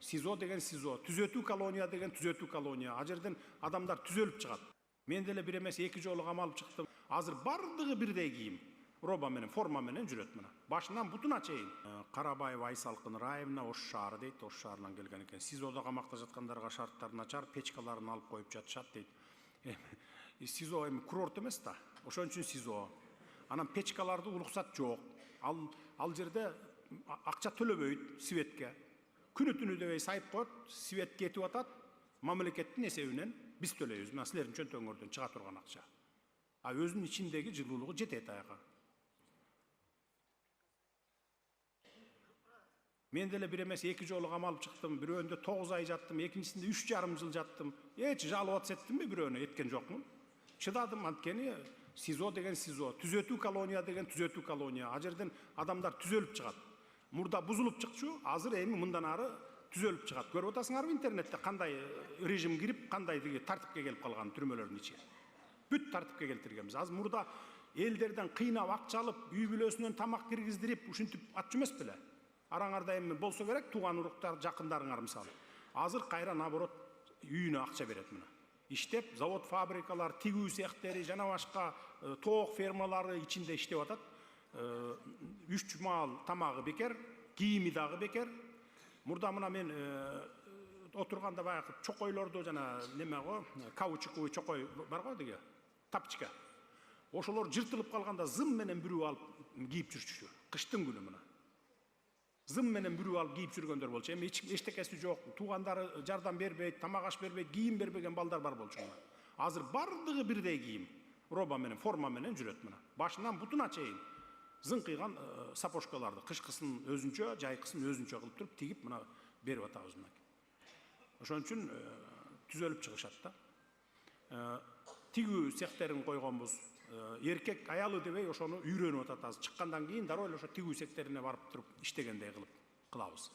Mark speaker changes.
Speaker 1: СИЗО деген СИЗО, түзөтүү колония деген түзөтүү колония. А жерден адамдар түзөлүп чыгат. Мен деле бир эмес 2 жолу камалып чыктым. Азыр бардыгы бирдей кийим. Роба менен, форма менен жүрөт мына. Башынан бутуна чейин. Карабаев Айсалкын Раевна Ош шаары дейт, Ош шаарынан келген экен. СИЗОдо камакта жаткандарга шарттар начар, печкаларын алып коюп жатышат дейт. СИЗО эми курорт эмес да. Ошон үчүн СИЗО. Анан печкаларды уруксат жок. Ал жерде акча төлөбөйт светке. Күнү түнү дебей сайып коет, свет кетип атат. Мамлекеттин эсебинен биз төлөйбүз. Мына силердин чөнтөгүңөрдөн чыга турган акча. А өзүнүн ичиндеги жылуулугу жетет аяга. Мен деле бир эмес 2 жолу камалып чыктым. Бирөөндө 9 ай жаттым, экинчисинде 3,5 жыл жаттым. Эч жалоба эттимби бирөөнө? Эткен жокмун. Чыдадым, анткени СИЗО деген СИЗО, түзөтүү колония деген түзөтүү колония. А жерден адамдар түзөлүп чыгат. Мурда бузулуп чыкчу, азыр эми мындан ары түзөлүп чыгат. Көрүп атасыңарбы интернетте кандай режим кирип, кандай тартипке келип калган түрмөлөрдүн ичи. Бүт тартипке келтиргенбиз. Азыр мурда элдерден кыйнап, акча алып, үй бүлөсүнөн тамак киргиздирип, ушинтип атчу эмес беле? Араңарда эми болсо керек, тууган уруктар, жакындарыңар мисалы. Азыр кайра наоборот үйүнө акча берет мына. Иштеп, завод, фабрикалар, тигүү цехтери, жана башка тоок фермалары ичинде иштеп атат. 3 маал тамагы бекер, кийими дагы бекер. Мурда мына мен отурганда баягы чокойлорду жана неме го, каучуковый чокой бар го деге, тапчка. Ошолор жыртылып калганда зым менен бүрүп алып кийип жүрчү. Кыштын күнү мына. Зым менен бүрүп алып кийип жүргөндөр болчу. Эми эчтекеси жок, туугандары жардам бербейт, тамак аш бербейт, кийим бербеген балдар бар болчу мына. Азыр бардыгы бирдей кийим. Роба менен, форма менен жүрөт мына. Башынан бутуна чейин зыңкыйган сапожкаларды кышкысын өзүнчө, жайкысын өзүнчө кылып туруп тигип мына берип атабыз мына. Ошон үчүн түзөлүп чыгышат да. Тигүү цехтерин койгонбуз. Эркек аялы дебей ошону үйрөнүп атат азыр. Чыккандан кийин дароо эле ошо тигүү цехтерине барып туруп иштегендей кылып кылабыз.